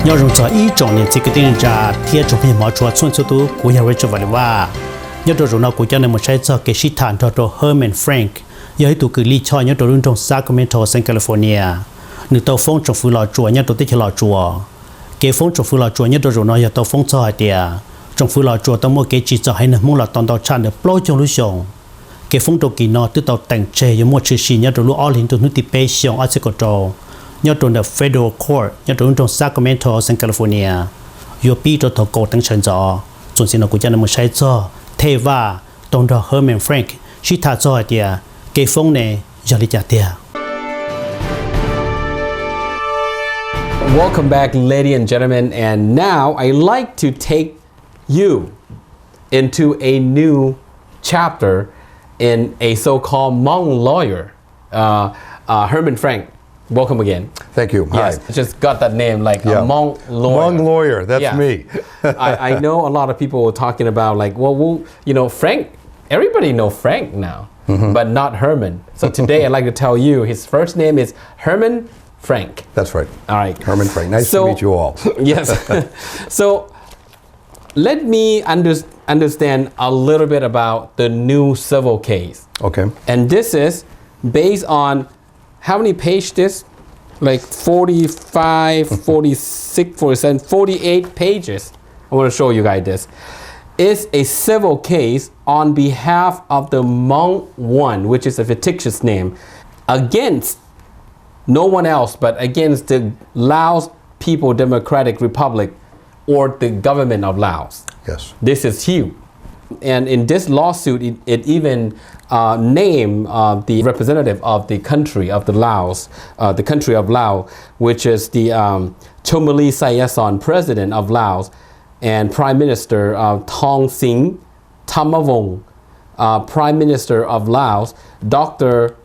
要用在一种年这个定价贴中片毛出寸速度古要为做法的话，要做用到国家的某些做给西坦到到 Herman Franck， 要ตัวคือลีชอย要ตัวรุ่นตรง Sacramento San California หนึ่งตัวฟงจงฟื้นหล่อจัว要ตัวที่หล่อจัวเกี่ยวฟงจงฟื้นหล่อจัว要ตัวรุ่นน้อย要ตัวฟงจอเดียจงฟื้นหล่อจัวต้องมั่วเกี่ยจีจ่อให้หนึ่งมุ่งหล่อตอนต่อชันเดือปล่อยจงรู้ชงเกี่ยวฟงตัวกี่นอตัวแต่งเจยังมั่วชื่อชี要ตัวรู้ออลินตัวนุติเปย์ชงอาเซโกโต要ตัว the Federal Court 要ตัวรุ่นตรง Sacramento San California 要ปีตัวถกโกตั้งเชิญจอส่วนสิ่งเรากุญแจนำมาใช้จอเทว่าตรงต่อ Herman Franck ชิตาจอเดียเกี่ยวฟงเนี่ยยาลิจาเดีย Welcome back, ladies and gentlemen, and now I'd like to take you into a new chapter in a so-called Hmong lawyer, Herman Franck. Welcome again. Thank you. Yes, Hi. Just got that name, like a Hmong lawyer. Hmong lawyer, that's Yeah. me. I know a lot of people were talking about like, well, you know, Frank, everybody know Frank now, but not Herman. So today I'd like to tell you his first name is Herman Franck. That's right. All right. Herman Franck. Nice to meet you all. Yes. So let me understand a little bit about the new civil case. Okay. And this is based on how many pages this? Like 45, 46, 47, 48 pages. I want to show you guys this. It's a civil case on behalf of the Hmong One, which is a fictitious name, against no one else but against the Laos People Democratic Republic or the government of Laos. Yes. This is huge. And in this lawsuit, it even named the representative of the country of the Laos, the country of Laos, which is the Chomali Sayason, president of Laos, and Prime Minister Thong Sing Thamavong, Prime Minister of Laos, Dr.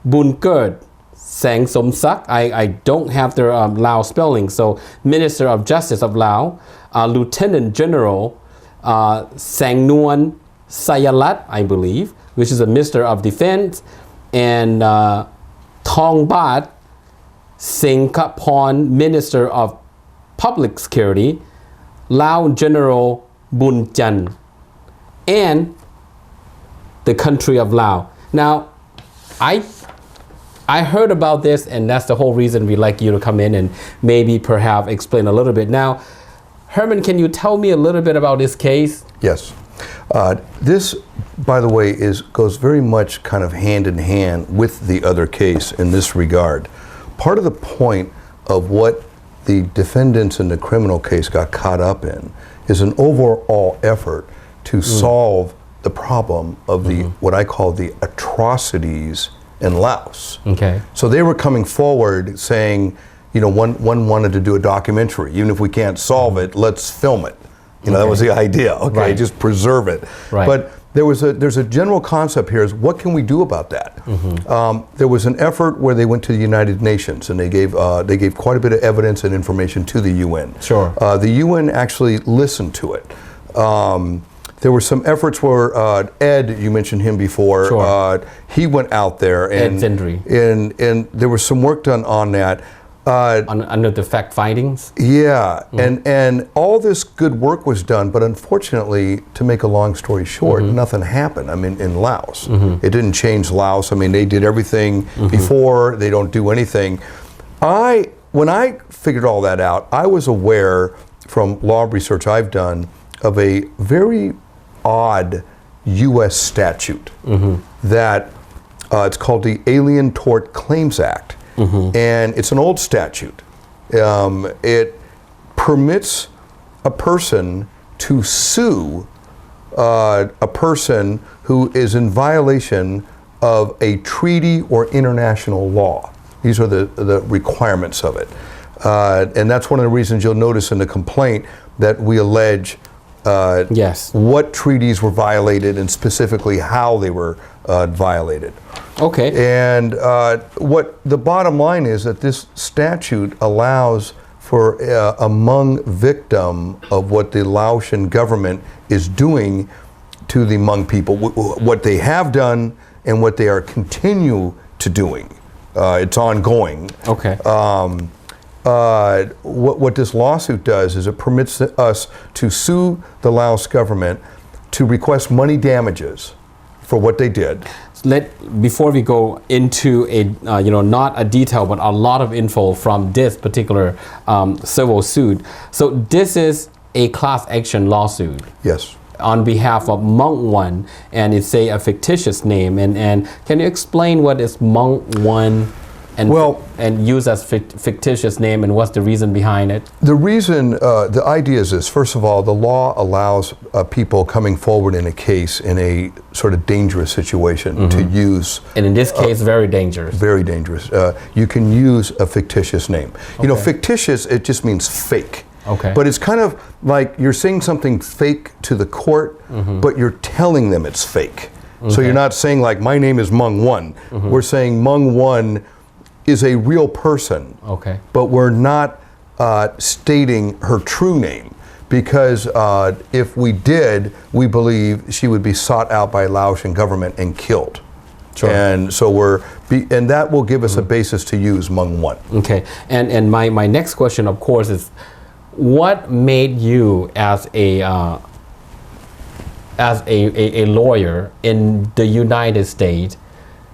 Bunkert Sang Somsak. I don't have their Lao spelling, so Minister of Justice of Laos, Lieutenant General Sang Nuan Sayalat, I believe, which is a Minister of Defense, and Thong Bat Singkapon, Minister of Public Security, Lao General Bun Chan, and the country of Laos. Now, I heard about this, and that's the whole reason we'd like you to come in and maybe perhaps explain a little bit. Now, Herman, can you tell me a little bit about this case? Yes. This, by the way, goes very much kind of hand in hand with the other case in this regard. Part of the point of what the defendants in the criminal case got caught up in is an overall effort to solve the problem of the what I call the atrocities in Laos. Okay. So they were coming forward saying, you know, one wanted to do a documentary. Even if we can't solve it, let's film it. You know, that was the idea. Okay, Right. just preserve it. Right. But there's a general concept here is what can we do about that? There was an effort where they went to the United Nations and they gave quite a bit of evidence and information to the UN. Sure. The UN actually listened to it. There were some efforts where Ed, you mentioned him before. Sure. He went out there and Ed Zendry. and there was some work done on that. Under the fact findings? Yeah, and all this good work was done, but unfortunately, to make a long story short, nothing happened. I mean, in Laos. It didn't change Laos. I mean, they did everything before, they don't do anything. When I figured all that out, I was aware from law research I've done of a very odd US statute that it's called the Alien Tort Claims Act. And it's an old statute. It permits a person to sue a person who is in violation of a treaty or international law. These are the requirements of it. And that's one of the reasons you'll notice in the complaint that we allege Yes. what treaties were violated and specifically how they were violated. Okay. And what the bottom line is that this statute allows for a Hmong victim of what the Laotian government is doing to the Hmong people, what they have done and what they are continue to doing. It's ongoing. Okay. what this lawsuit does is it permits us to sue the Laos government to request money damages for what they did. Before we go into a not a detail but a lot of info from this particular civil suit. So this is a class action lawsuit. Yes. On behalf of Hmong 1, and it's a fictitious name. And can you explain what is Hmong 1 and use as fictitious name, and what's the reason behind it? The reason, the idea is this. First of all, the law allows people coming forward in a case in a sort of dangerous situation to use. And in this case, very dangerous. Very dangerous. You can use a fictitious name. You know, fictitious, it just means fake. Okay. But it's kind of like you're saying something fake to the court, but you're telling them it's fake. So you're not saying like, my name is Hmong 1. We're saying Hmong 1 is a real person, but we're not stating her true name, because if we did, we believe she would be sought out by Laotian government and killed. Sure. And so and that will give us a basis to use Hmong 1. Okay, and my next question, of course, is what made you as a lawyer in the United States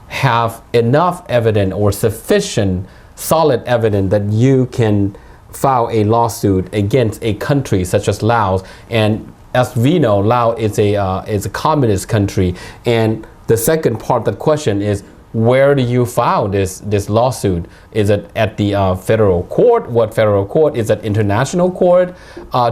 have enough evidence or sufficient solid evidence that you can file a lawsuit against a country such as Laos? And as we know, Laos is a communist country. And the second part of the question is, where do you file this lawsuit? Is it at the federal court? What federal court? Is it international court?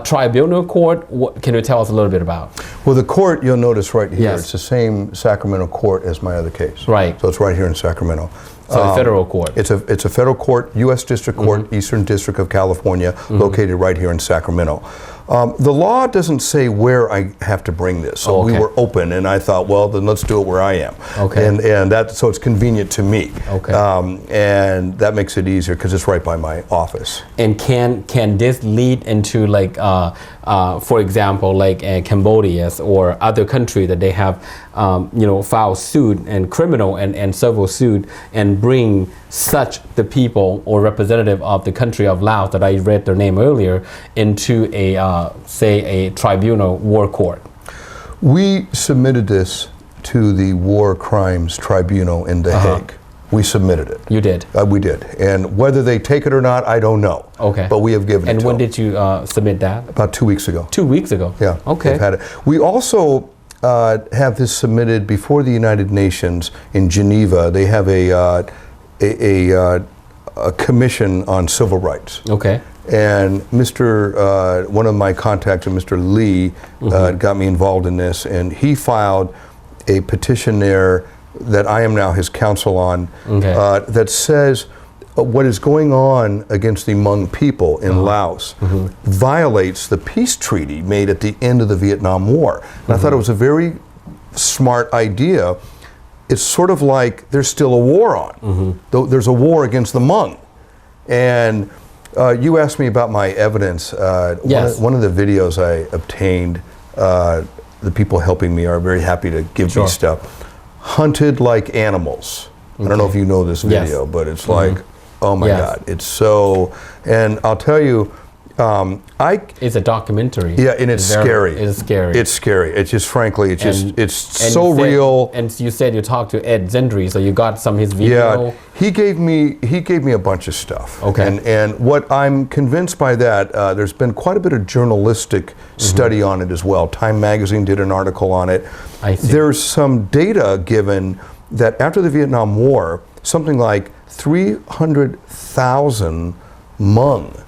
Tribunal court? What can you tell us a little bit about? Well, the court, you'll notice right here, it's the same Sacramento court as my other case. Right. So it's right here in Sacramento. So a federal court. It's a federal court, U.S. District Court, Eastern District of California, located right here in Sacramento. The law doesn't say where I have to bring this, so we were open, and I thought, well, then let's do it where I am. Okay. And so it's convenient to me. Okay. And that makes it easier because it's right by my office. And can this lead into, like, for example, like Cambodia or other country that they have, filed suit and criminal and civil suit and bring such the people or representative of the country of Laos that I read their name earlier into say a tribunal war court? We submitted this to the War Crimes Tribunal in The Hague. We submitted it. You did? We did. And whether they take it or not, I don't know. Okay. But we have given it to them. And when did you submit that? About 2 weeks ago. 2 weeks ago? Yeah. Okay. They've had it. We also have this submitted before the United Nations in Geneva. They have a commission on civil rights. Okay. And one of my contacts, Mr. Lee, got me involved in this, and he filed a petition there that I am now his counsel on, that says what is going on against the Hmong people in Laos violates the peace treaty made at the end of the Vietnam War. And I thought it was a very smart idea. It's sort of like there's still a war on. There's a war against the Hmong. And you asked me about my evidence. Yes. One of the videos I obtained, the people helping me are very happy to give me stuff. Hunted like animals. I don't know if you know this video, but it's like, oh my God, it's so, and I'll tell you, it's a documentary. Yeah, and it's scary. It's scary. It's scary. It's just, frankly, it's so real. And you said you talked to Ed Zendry, so you got some of his video. Yeah, he gave me a bunch of stuff. Okay. And what I'm convinced by that, there's been quite a bit of journalistic study on it as well. Time Magazine did an article on it. I see. There's some data given that after the Vietnam War, something like 300,000 Hmong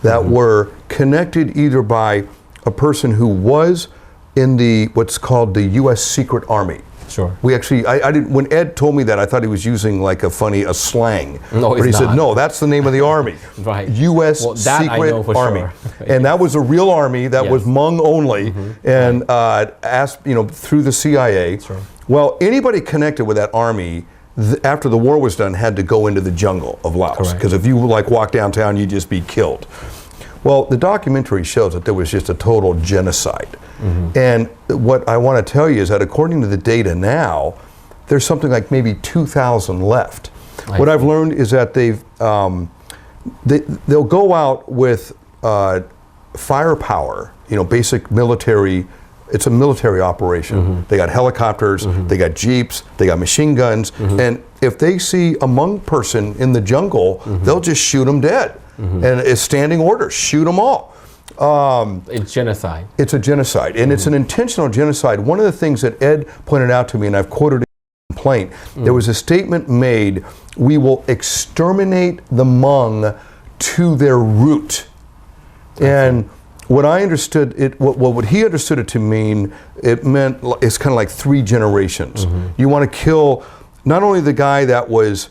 that were connected either by a person who was in what's called the U.S. Secret Army. Sure. We actually, I didn't, when Ed told me that, I thought he was using like a slang. No, but he said, no, that's the name of the army. Right. U.S. Secret Army. Sure. And that was a real army that was Hmong only, and asked, through the CIA. Sure. Well, anybody connected with that army after the war was done had to go into the jungle of Laos, because if you walk downtown, you'd just be killed. Well, the documentary shows that there was just a total genocide. And what I want to tell you is that according to the data now, there's something like maybe 2,000 left. What I've learned is that they'll go out with firepower, basic military. It's a military operation. They got helicopters, they got jeeps, they got machine guns, and if they see a Hmong person in the jungle, they'll just shoot them dead. And it's standing orders, shoot them all. It's genocide. It's a genocide, and it's an intentional genocide. One of the things that Ed pointed out to me, and I've quoted it in the complaint, there was a statement made, we will exterminate the Hmong to their root. And what I understood what he understood it to mean, it meant it's kind of like 3 generations. You want to kill not only the guy that was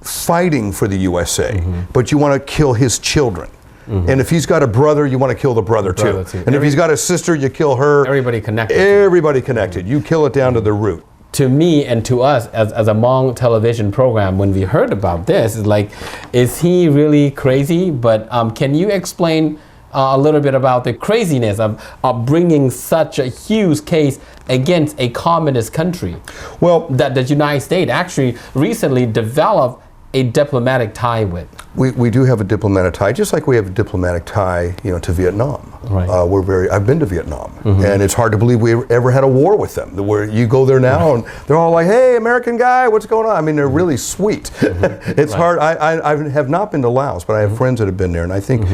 fighting for the USA, but you want to kill his children. And if he's got a brother, you want to kill the brother too. And if he's got a sister, you kill her. Everybody connected. Everybody connected. You kill it down to the root. To me and to us as a Hmong television program, when we heard about this, it's like, is he really crazy? But can you explain a little bit about the craziness of bringing such a huge case against a communist country? Well, that the United States actually recently developed a diplomatic tie with. We do have a diplomatic tie, just like we have a diplomatic tie, to Vietnam. Right. I've been to Vietnam, and it's hard to believe we ever had a war with them. Where you go there now, and they're all like, "Hey, American guy, what's going on?" I mean, they're really sweet. It's hard. I have not been to Laos, but I have friends that have been there, and I think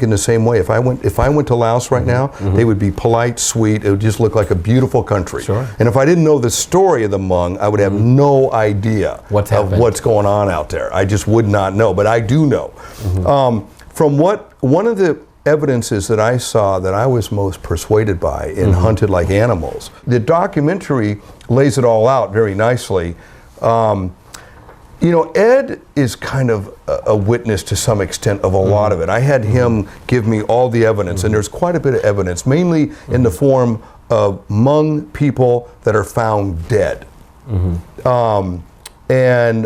in the same way. If I went to Laos right now, they would be polite, sweet. It would just look like a beautiful country. Sure. And if I didn't know the story of the Hmong, I would have no idea of what's going on out there. I just would not know, but I do know. From one of the evidences that I saw that I was most persuaded by in Hunted Like Animals, the documentary lays it all out very nicely. Ed is kind of a witness to some extent of a lot of it. I had him give me all the evidence, and there's quite a bit of evidence, mainly in the form of Hmong people that are found dead. And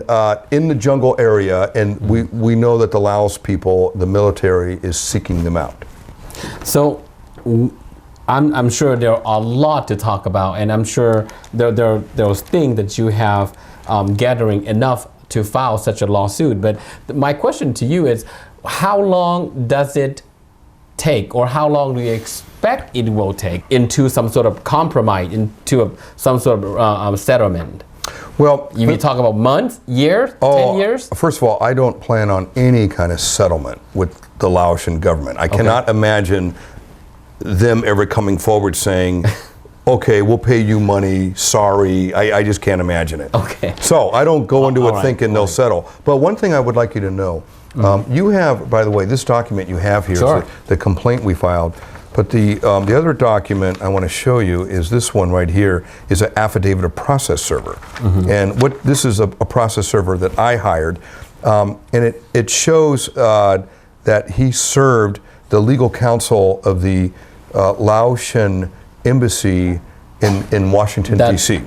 in the jungle area, and we know that the Laos people, the military, is seeking them out. So I'm sure there are a lot to talk about, and I'm sure there's things that you have gathering enough to file such a lawsuit. But my question to you is, how long does it take, or how long do you expect it will take into some sort of compromise, into some sort of settlement? Well, you talk about months, years, 10 years? First of all, I don't plan on any kind of settlement with the Laotian government. I cannot imagine them ever coming forward saying, okay, we'll pay you money, sorry. I just can't imagine it. Okay. So I don't go into it thinking they'll settle. But one thing I would like you to know, you have, by the way, this document you have here, is the complaint we filed. But the other document I want to show you is this one right here, is an affidavit of process server. And this is a process server that I hired, and it shows that he served the legal counsel of the Laotian embassy in Washington, D.C.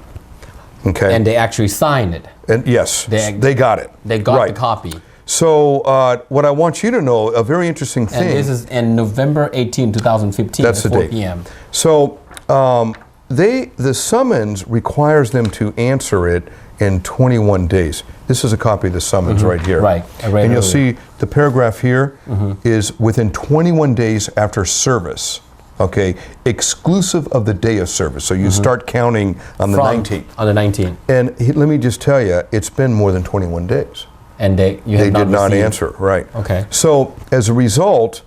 Okay. And they actually signed it. And yes, they got it. They got the copy. So what I want you to know, a very interesting thing. And this is in November 18, 2015 That's at the 4 date. p.m. So the summons requires them to answer it in 21 days. This is a copy of the summons right here. Right. And you'll see the paragraph here is within 21 days after service. Okay, exclusive of the day of service. So you start counting on the 19th. On the 19th. And let me just tell you, it's been more than 21 days. And they did not answer, right. Okay. So as a result,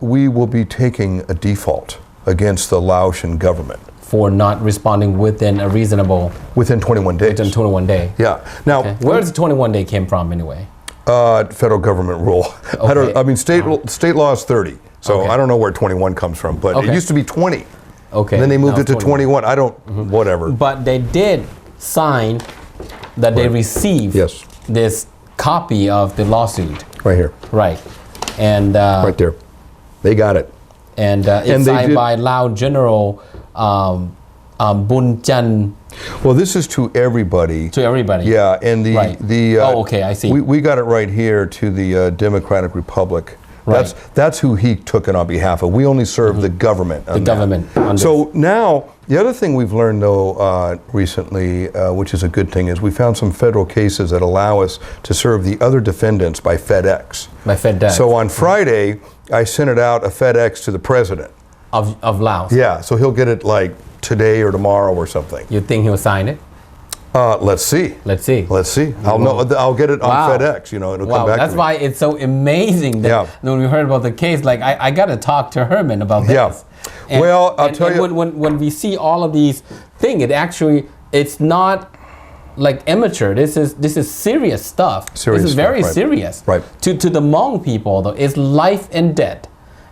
we will be taking a default against the Laotian government. For not responding within a reasonable... Within 21 days. Within 21 days. Yeah. Now, where does the 21 day came from anyway? Federal government rule. Okay. I mean, state law is 30. So I don't know where 21 comes from, but it used to be 20. Okay. And then they moved it to 21. I don't, whatever. But they did sign that they received this copy of the lawsuit. Right here. Right. And right there. They got it. And it's signed by Lao General Bun Chan. Well, this is to everybody. To everybody. Yeah, and the okay, I see. We got it right here to the Democratic Republic That's who he took it on behalf of. We only serve the government. The government. So now, the other thing we've learned though recently, which is a good thing, is we found some federal cases that allow us to serve the other defendants by FedEx. By FedEx. So on Friday, I sent it out a FedEx to the president. Of Laos. Yeah, so he'll get it like today or tomorrow or something. You think he'll sign it? Let's see. Let's see. Let's see. I'll get it on FedEx. You know, it'll come back. That's why it's so amazing that when we heard about the case, like I got to talk to Herman about this. Yeah. And, well, I'll tell you. When we see all of these things, it's not like amateur. This is serious stuff. This is very serious. Right. To the Hmong people though, it's life and death,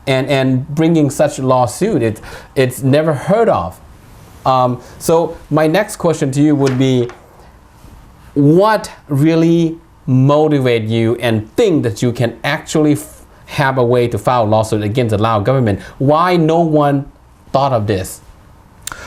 and bringing such a lawsuit, it's never heard of. So my next question to you would be, what really motivate you and think that you can actually have a way to file a lawsuit against the Lao government? Why no one thought of this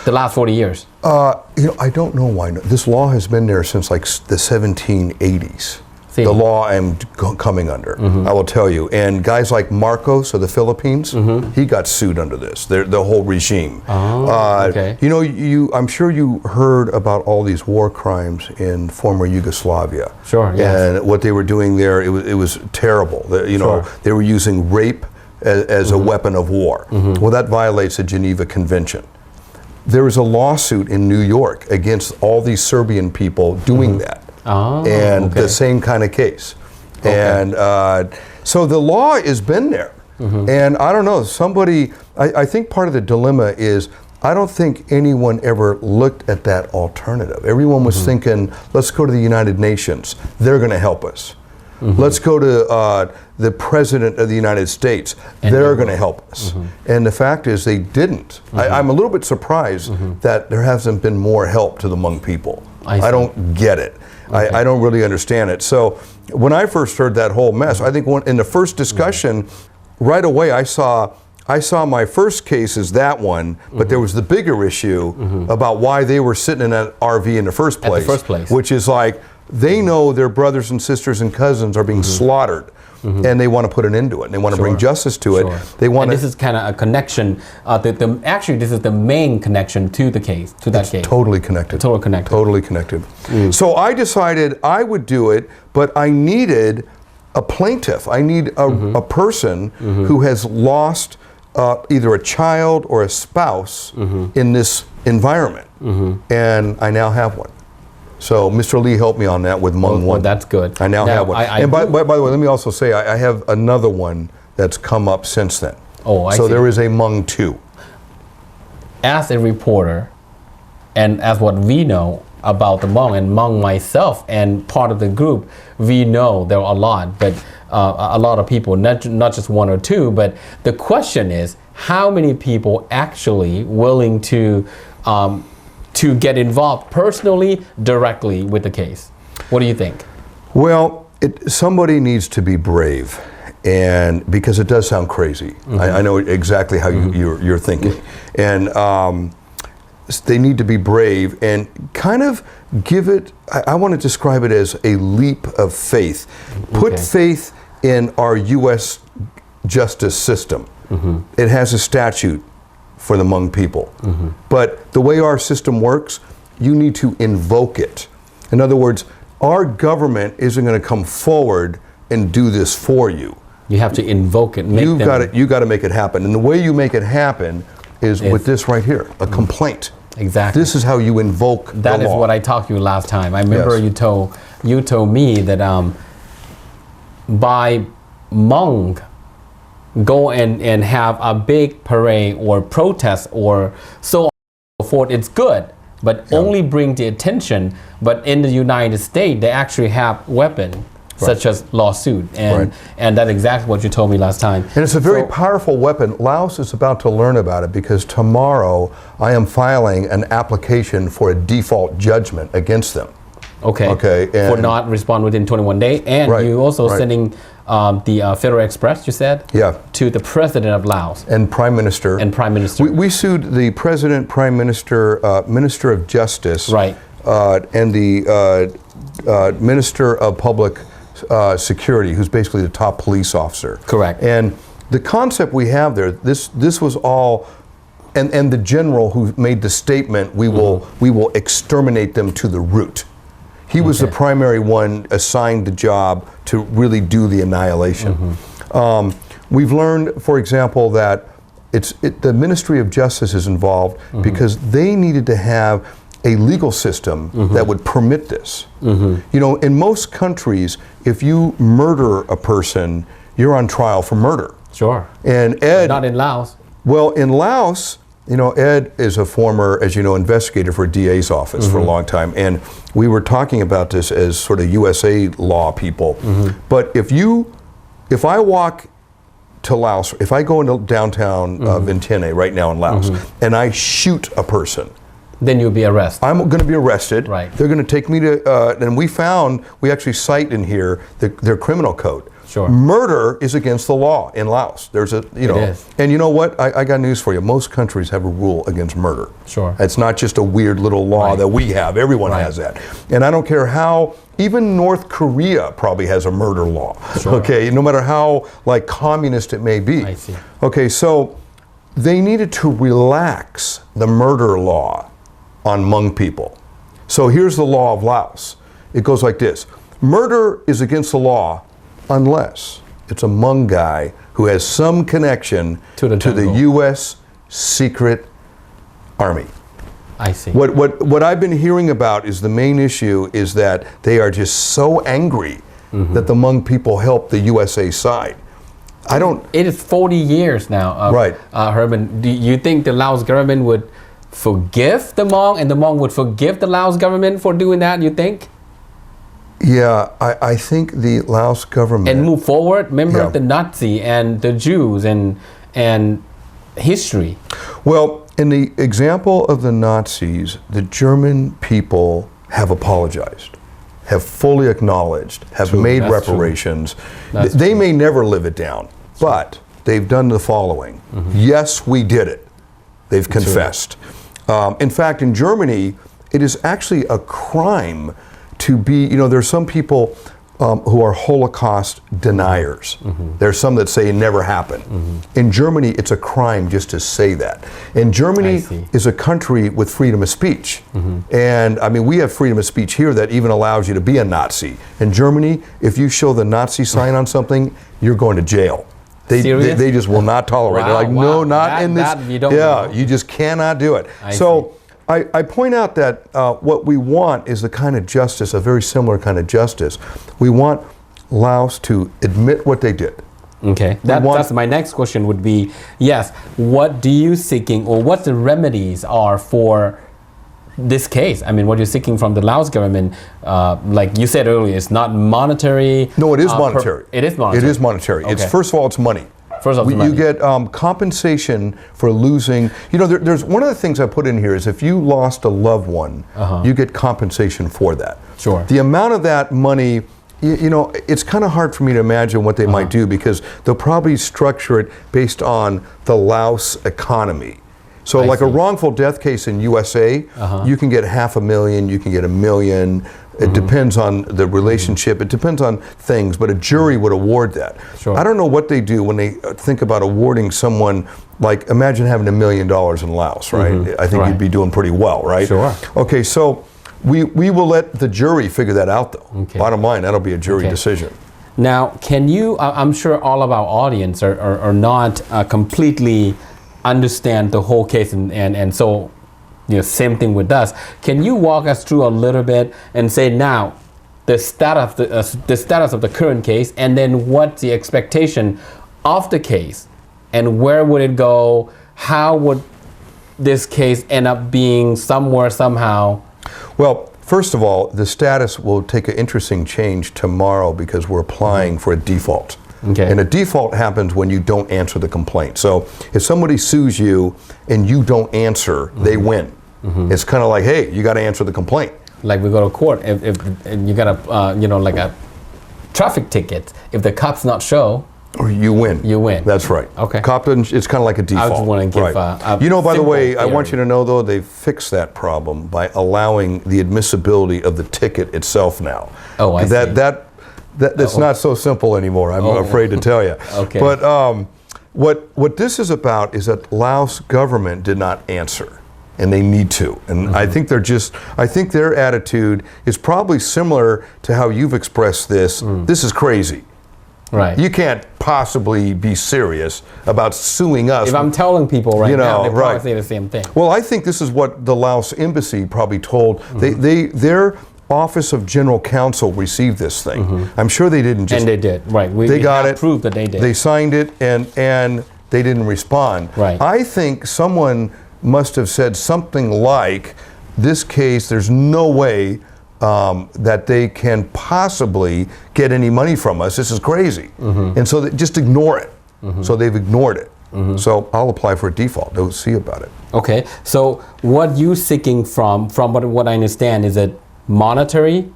the last 40 years? I don't know why. This law has been there since like the 1780s. See. The law I'm coming under, I will tell you. And guys like Marcos of the Philippines, he got sued under this, the whole regime. Okay. You know, I'm sure you heard about all these war crimes in former Yugoslavia. Sure, yes. And what they were doing there, it was terrible. You know, they were using rape as a weapon of war. Well, that violates the Geneva Convention. There was a lawsuit in New York against all these Serbian people doing that. And the same kind of case. And so the law has been there. And I don't know, I think part of the dilemma is, I don't think anyone ever looked at that alternative. Everyone was thinking, let's go to the United Nations. They're going to help us. Let's go to the President of the United States. They're going to help us. And the fact is they didn't. I'm a little bit surprised that there hasn't been more help to the Hmong people. I don't get it. I don't really understand it. So when I first heard that whole mess, I think in the first discussion, right away I saw my first case as that one, but there was the bigger issue about why they were sitting in that RV in the first place. Which is like, they know their brothers and sisters and cousins are being slaughtered. And they want to put an end to it. And they want to bring justice to it. They want. And this is kind of a connection. Actually, this is the main connection to the case, to that case. Totally connected. Totally connected. Totally connected. So I decided I would do it, but I needed a plaintiff. I need a person who has lost either a child or a spouse in this environment, and I now have one. So Mr. Lee helped me on that with Hmong 1. That's good. I now have one. And by the way, let me also say, I have another one that's come up since then. I so see. there is a Hmong 2. As a reporter, and as what we know about the Hmong, and Hmong myself and part of the group, we know there are a lot, but a lot of people, not just one or two, but the question is, how many people actually willing to get involved personally, directly with the case? What do you think? Well, somebody needs to be brave, and because it does sound crazy. I know exactly how you're thinking. And they need to be brave and kind of give it, I want to describe it as a leap of faith. Put faith in our U.S. justice system. It has a statute for the Hmong people. But the way our system works, you need to invoke it. In other words, our government isn't going to come forward and do this for you. You have to invoke it. You got to make it happen. And the way you make it happen is with this right here, a complaint. Exactly. This is how you invoke the law. That is what I talked to you last time. I remember you told me that by Hmong go and have a big parade or protest or so on and so forth, it's good, but only bring the attention. But in the United States, they actually have weapons such as lawsuit, and that's exactly what you told me last time. And it's a very powerful weapon. Laos is about to learn about it because tomorrow I am filing an application for a default judgment against them. For not respond within 21 days, and you also sending the Federal Express, you said? To the President of Laos. And Prime Minister. We sued the President, Prime Minister, Minister of Justice, and the Minister of Public security, who's basically the top police officer. Correct. And the concept we have there, this was all, and the general who made the statement, we will exterminate them to the root. He was the primary one assigned the job to really do the annihilation. We've learned, for example, that the Ministry of Justice is involved because they needed to have a legal system that would permit this. You know, in most countries, if you murder a person, you're on trial for murder. Sure. And Ed, not in Laos. Well, in Laos, you know, Ed is a former, as you know, investigator for DA's office for a long time, and we were talking about this as sort of USA law people. But if I walk to Laos, if I go into downtown Vientiane right now in Laos, and I shoot a person, then you'll be arrested. I'm going to be arrested. Right. They're going to take me to, and we actually cite in here their criminal code. Sure. Murder is against the law in Laos. There's a, you know, and you know what? I got news for you. Most countries have a rule against murder. Sure. It's not just a weird little law that we have. Everyone has that. And I don't care how, even North Korea probably has a murder law. Sure. Okay, no matter how like communist it may be. I see. Okay, so they needed to relax the murder law on Hmong people. So here's the law of Laos. It goes like this. Murder is against the law unless it's a Hmong guy who has some connection to the U.S. secret army. I see. What I've been hearing about is the main issue is that they are just so angry that the Hmong people help the USA side. I don't. It is 40 years now. Right. Herman, do you think the Laos government would forgive the Hmong and the Hmong would forgive the Laos government for doing that, you think? Yeah, I think the Laos government... And move forward? Remember the Nazi and the Jews and history. Well, in the example of the Nazis, the German people have apologized, have fully acknowledged, have made reparations. They may never live it down, but they've done the following. Yes, we did it. They've confessed. In fact, in Germany, it is actually a crime to be, you know, there's some people who are Holocaust deniers. There's some that say it never happened. In Germany, it's a crime just to say that. And Germany is a country with freedom of speech. And I mean, we have freedom of speech here that even allows you to be a Nazi. In Germany, if you show the Nazi sign on something, you're going to jail. They just will not tolerate it. They're like, no, not in this. You just cannot do it. I point out that what we want is the kind of justice, a very similar kind of justice. We want Laos to admit what they did. Okay, that's my next question would be, yes, what do you seeking or what the remedies are for this case? I mean, what you're seeking from the Laos government, like you said earlier, it's not monetary. No, it is monetary. It is monetary. It is monetary. Okay. It's, first of all, it's money. You get compensation for losing. You know, there's one of the things I put in here is if you lost a loved one, you get compensation for that. Sure. The amount of that money, you know, it's kind of hard for me to imagine what they might do because they'll probably structure it based on the Laos economy. So like a wrongful death case in USA, you can get $500,000, you can get $1 million. It depends on the relationship. It depends on things, but a jury would award that. Sure. I don't know what they do when they think about awarding someone, like imagine having $1 million in Laos, right? I think you'd be doing pretty well, right? Sure. Okay, so we will let the jury figure that out though. Okay. Bottom line, that'll be a jury decision. Now, can you, I'm sure all of our audience are not completely understand the whole case and so, you know, same thing with us. Can you walk us through a little bit and say now the status of the current case and then what's the expectation of the case and where would it go? How would this case end up being somewhere somehow? Well, first of all, the status will take an interesting change tomorrow because we're applying for a default. Okay. And a default happens when you don't answer the complaint. So if somebody sues you and you don't answer, they win. It's kind of like, hey, you got to answer the complaint. Like we go to court, if you got a, you know, like a traffic ticket, if the cops not show, or you win. You win. That's right. Okay. Cop doesn't, it's kind of like a default. I just want to give a you know, by the way, theory. I want you to know though, they've fixed that problem by allowing the admissibility of the ticket itself now. Oh, I see. That's not so simple anymore, I'm afraid to tell you. Okay. But what this is about is that Laos government did not answer, and they need to. And I think I think their attitude is probably similar to how you've expressed this. This is crazy. Right. You can't possibly be serious about suing us. If I'm telling people right now, they probably right. say the same thing. Well, I think this is what the Laos embassy probably told. Their Office of General Counsel received this thing. I'm sure they didn't just... And they did, right. They got have it. Proof that they did. They signed it, and they didn't respond. Right. I think someone must have said something like, this case, there's no way that they can possibly get any money from us. This is crazy. And so just ignore it. So they've ignored it. So I'll apply for a default. They'll see about it. Okay. So what you seeking from what I understand, is it monetary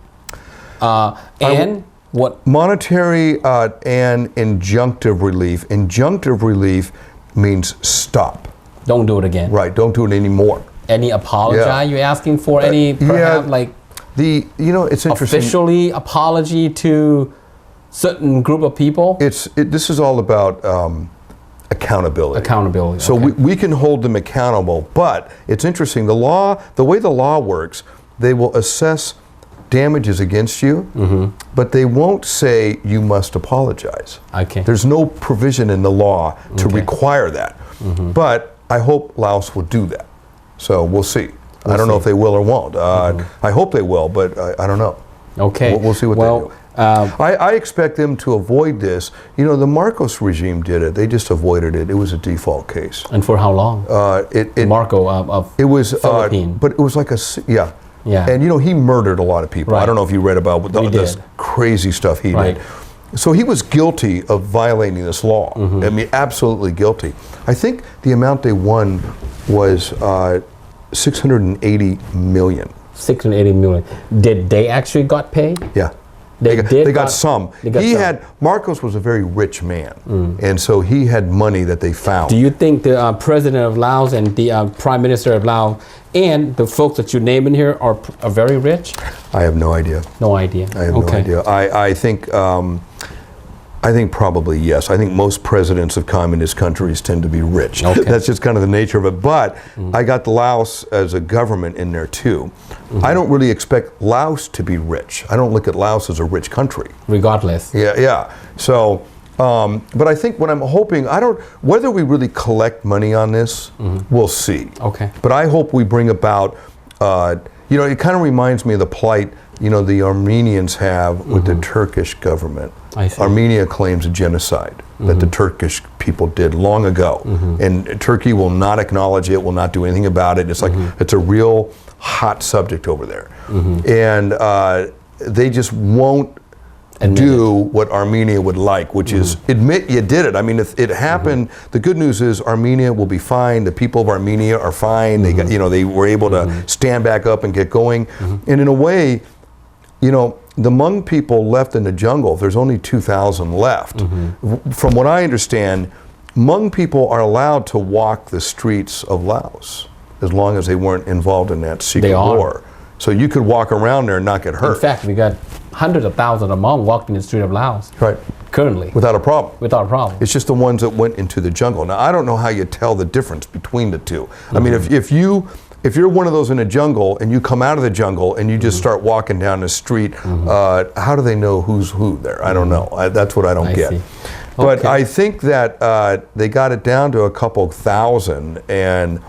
and what? Monetary and injunctive relief. Injunctive relief means stop. Don't do it again. Right. Don't do it anymore. Any apology you're asking for? Any perhaps like it's interesting. Officially apology to certain group of people? This is all about accountability. Accountability. So okay. we can hold them accountable, but it's interesting. The way the law works, they will assess damages against you, but they won't say you must apologize. Okay. There's no provision in the law to require that. But I hope Laos will do that. So we'll see. I don't know if they will or won't. I hope they will, but I don't know. Okay. We'll see what they do. I expect them to avoid this. The Marcos regime did it. They just avoided it. It was a default case. And for how long? Marco of it was Philippines. but it was like Yeah. And he murdered a lot of people. Right. I don't know if you read about this crazy stuff he did. So he was guilty of violating this law. I mean, absolutely guilty. I think the amount they won was 680 million. 680 million. Did they actually got paid? Yeah. They got some. Marcos was a very rich man, and so he had money that they found. Do you think the president of Laos and the prime minister of Laos and the folks that you name in here are very rich? I have no idea. No idea. I have no idea. I think probably yes. I think most presidents of communist countries tend to be rich. Okay. That's just kind of the nature of it. But I got the Laos as a government in there too. I don't really expect Laos to be rich. I don't look at Laos as a rich country. Regardless. Yeah. So, but I think what I'm hoping, whether we really collect money on this, we'll see. Okay. But I hope we bring about, it kind of reminds me of the plight, the Armenians have with the Turkish government. I see. Armenia claims a genocide that the Turkish people did long ago, and Turkey will not acknowledge it, will not do anything about it. It's like it's a real hot subject over there, and they just won't do what Armenia would like, which is admit you did it. I mean, if it happened, the good news is Armenia will be fine. The people of Armenia are fine. They got, they were able to stand back up and get going, and in a way, the Hmong people left in the jungle, there's only 2,000 left. From what I understand, Hmong people are allowed to walk the streets of Laos as long as they weren't involved in that secret war. So you could walk around there and not get hurt. In fact, we got hundreds of thousands of Hmong walking the street of Laos. Right. Currently. Without a problem. Without a problem. It's just the ones that went into the jungle. Now, I don't know how you tell the difference between the two. I mean, if you're one of those in a jungle and you come out of the jungle and you just start walking down the street, how do they know who's who there? I don't know. That's what I don't get. But I think that they got it down to a couple thousand, and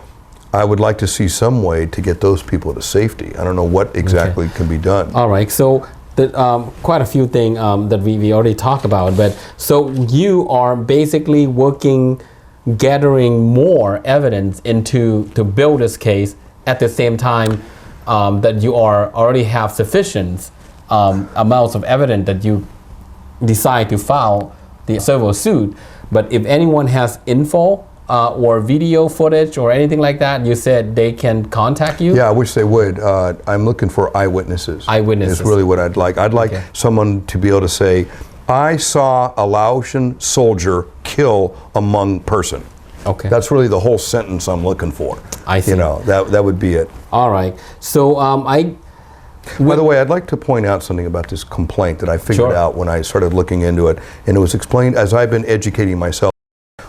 I would like to see some way to get those people to safety. I don't know what exactly can be done. All right. So quite a few things that we already talked about. But so you are basically gathering more evidence to build this case at the same time that you already have sufficient amounts of evidence that you decide to file the civil suit. But if anyone has info or video footage or anything like that, you said they can contact you? Yeah, I wish they would. I'm looking for eyewitnesses. Eyewitnesses. Is really what I'd like. I'd like someone to be able to say, I saw a Laotian soldier kill a Hmong person. Okay. That's really the whole sentence I'm looking for. I see. That would be it. All right. So By the way, I'd like to point out something about this complaint that I figured Sure. out when I started looking into it, and it was explained as I've been educating myself,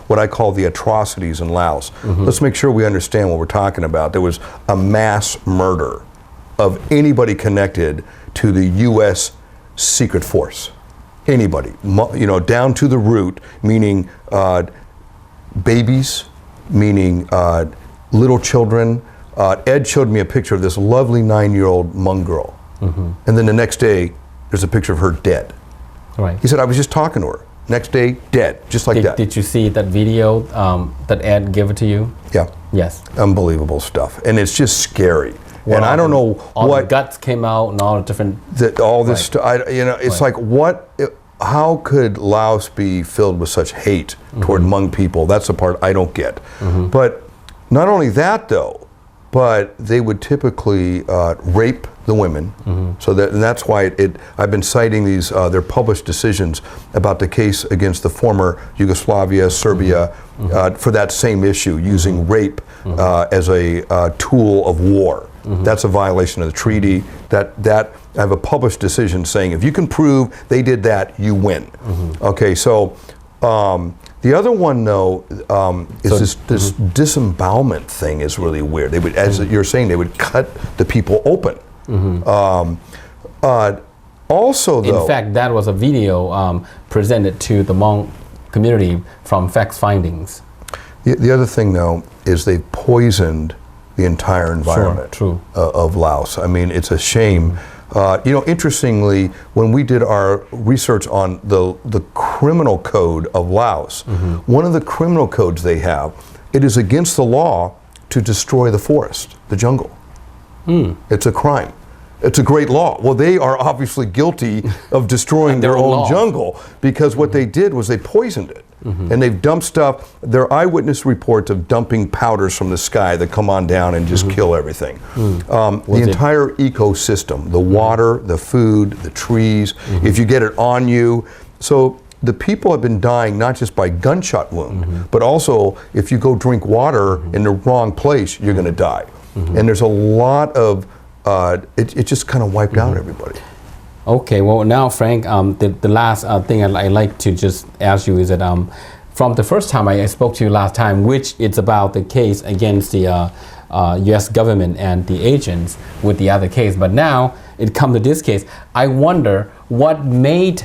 what I call the atrocities in Laos. Let's make sure we understand what we're talking about. There was a mass murder of anybody connected to the U.S. Secret Force. Anybody, you know, down to the root, meaning babies, meaning little children. Ed showed me a picture of this lovely 9-year-old Hmong girl. And then the next day, there's a picture of her dead. Right. He said, I was just talking to her. Next day, dead, just like that. Did you see that video that Ed gave it to you? Yeah. Yes. Unbelievable stuff. And it's just scary. Well, and I don't know all what the guts came out and all the different. all this stuff. You know, it's like how could Laos be filled with such hate toward Hmong people? That's the part I don't get. But not only that, though, but they would typically rape the women. So and that's why I've been citing these their published decisions about the case against the former Yugoslavia, Serbia, for that same issue, using rape as a tool of war. That's a violation of the treaty. That I have a published decision saying if you can prove they did that, you win. Okay, so the other one, though, is this disembowelment thing is really weird. They would, as you're saying, they would cut the people open. Also, though, in fact, that was a video presented to the Hmong community from Facts Findings. The other thing, though, is they poisoned the entire environment of Laos. I mean, it's a shame. You know, interestingly, when we did our research on the criminal code of Laos, one of the criminal codes they have, it is against the law to destroy the forest, the jungle. It's a crime. It's a great law. Well, they are obviously guilty of destroying their own jungle because what they did was they poisoned it. And they've dumped stuff. There are eyewitness reports of dumping powders from the sky that come on down and just kill everything. The entire ecosystem, the water, the food, the trees, if you get it on you. So the people have been dying not just by gunshot wound, but also if you go drink water in the wrong place, you're going to die. And there's a lot of, it just kind of wiped out everybody. Okay, well now, Frank, the last thing I'd like to just ask you is that from the first time I spoke to you last time, which it's about the case against the U.S. government and the agents with the other case, but now it comes to this case. I wonder what did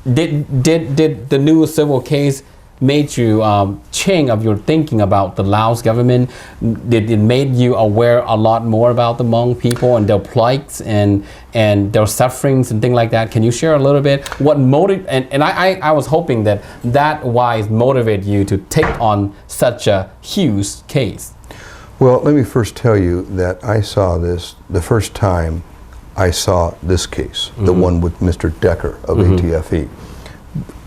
the new civil case made you change of your thinking about the Laos government? Did it made you aware a lot more about the Hmong people and their plights and their sufferings and things like that? Can you share a little bit what and I was hoping that wise motivate you to take on such a huge case. Well, let me first tell you that I saw this the first time I saw this case, the one with Mr. Decker of ATFE.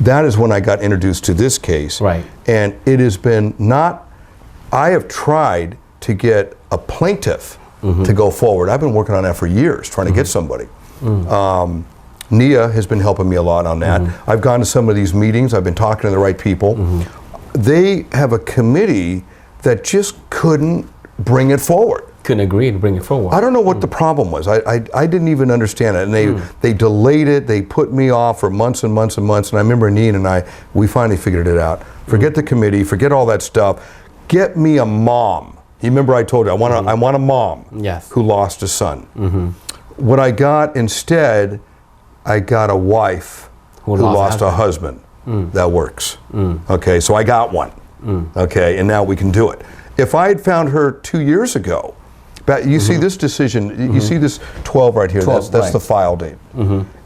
That is when I got introduced to this case. Right. And it has been I have tried to get a plaintiff to go forward. I've been working on that for years, trying to get somebody. Nia has been helping me a lot on that. I've gone to some of these meetings. I've been talking to the right people. They have a committee that just couldn't bring it forward. Couldn't agree to bring it forward. I don't know what the problem was. I didn't even understand it. And they delayed it. They put me off for months and months and months. And I remember Neen and we finally figured it out. Forget the committee, forget all that stuff. Get me a mom. You remember I told you, I want a mom who lost a son. What I got instead, I got a wife who lost a husband. That works. Okay, so I got one. Okay, and now we can do it. If I had found her 2 years ago, you see this decision, you see this 12 right here, that's the file date.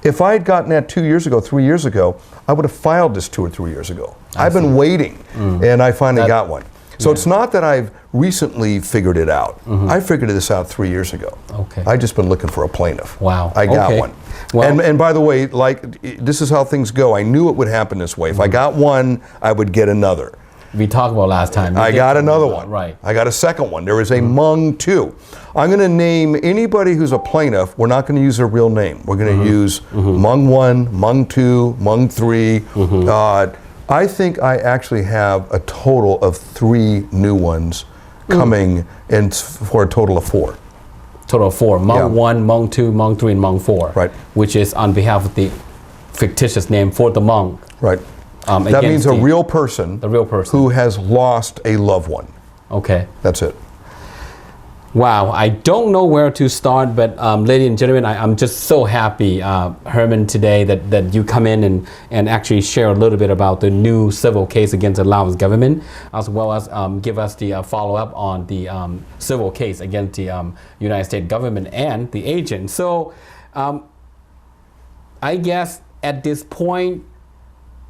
If I had gotten that 2 years ago, 3 years ago, I would have filed this 2 or 3 years ago. I've been waiting, and I finally got one. So it's not that I've recently figured it out. I figured this out 3 years ago. Okay. I've just been looking for a plaintiff. Wow. I got one. Well, and by the way, like this is how things go. I knew it would happen this way. If I got one, I would get another. We talked about last time. I got another one. Right. I got a second one. There is a Hmong too. I'm going to name anybody who's a plaintiff. We're not going to use their real name. We're going to use Hmong 1, Hmong 2, Hmong 3. I think I actually have a total of 3 new ones coming, and for a total of 4. total of 4. Hmong Yeah. 1, Hmong 2, Hmong 3, and Hmong 4. Right. Which is on behalf of the fictitious name for the Hmong. Right. That means a real person. The real person. Who has lost a loved one. Okay. That's it. Wow, I don't know where to start, but ladies and gentlemen, I'm just so happy, Herman, today that you come in and actually share a little bit about the new civil case against the Laos government, as well as give us the follow-up on the civil case against the United States government and the agent. So I guess at this point,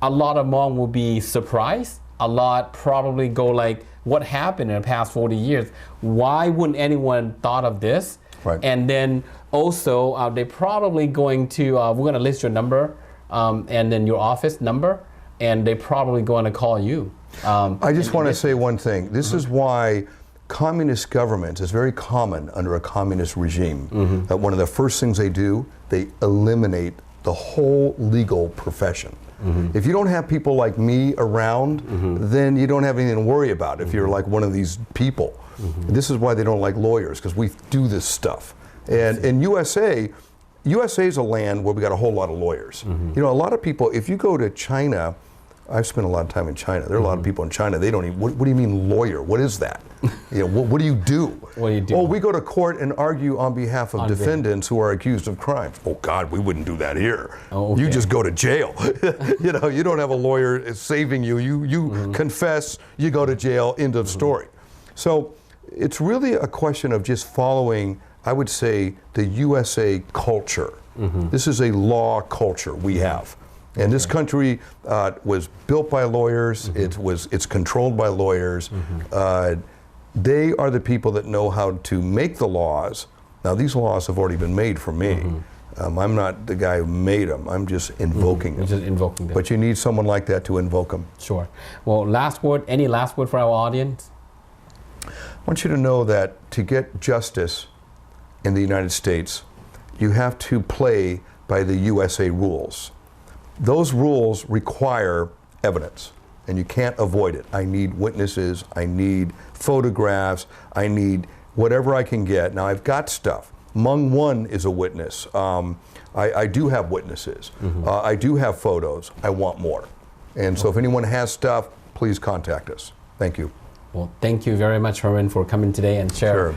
a lot of Hmong will be surprised. A lot probably go like, what happened in the past 40 years? Why wouldn't anyone thought of this? Right. And then also, they're probably going to, we're going to list your number and then your office number, and they're probably going to call you. I just want to say one thing. This is why communist governments is very common under a communist regime. That one of the first things they do, they eliminate the whole legal profession. If you don't have people like me around, then you don't have anything to worry about if you're like one of these people. This is why they don't like lawyers, because we do this stuff. And in USA is a land where we got a whole lot of lawyers. You know, a lot of people, if you go to China, I've spent a lot of time in China. There are a lot of people in China, they don't even, what do you mean lawyer? What is that? You know, what do you do? What do you do? Oh, we go to court and argue on behalf of defendants who are accused of crimes. Oh God, we wouldn't do that here. Oh, okay. You just go to jail. You know, you don't have a lawyer saving you. You confess, you go to jail, end of story. So it's really a question of just following, I would say, the USA culture. This is a law culture we have. And this country was built by lawyers. It's controlled by lawyers. They are the people that know how to make the laws. Now these laws have already been made for me. I'm not the guy who made them. I'm just invoking them. Just invoking them. But you need someone like that to invoke them. Sure. Well, last word. Any last word for our audience? I want you to know that to get justice in the United States, you have to play by the USA rules. Those rules require evidence, and you can't avoid it. I need witnesses, I need photographs, I need whatever I can get. Now I've got stuff. Hmong 1 is a witness. I do have witnesses. I do have photos. I want more. And so if anyone has stuff, please contact us. Thank you. Well, thank you very much, Herman, for coming today and share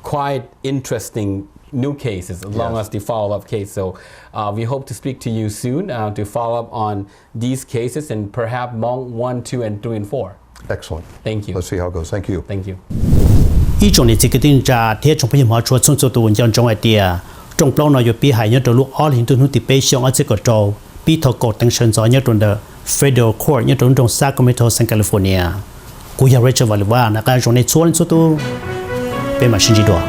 quite interesting new cases along as the follow-up case. So we hope to speak to you soon to follow up on these cases and perhaps Hmong 1, 2, and 3, and 4. Excellent. Thank you. Let's see how it goes. Thank you. Thank you. 一种的这个定价，贴中朋友们说从这度讲中一点，中标呢有比海呢都路20度的北向啊这个州，比头高等身在呢种的 Federal Court 呢种Sacramento San California，古要 Rachel 话那个种的错人说都被马新知道。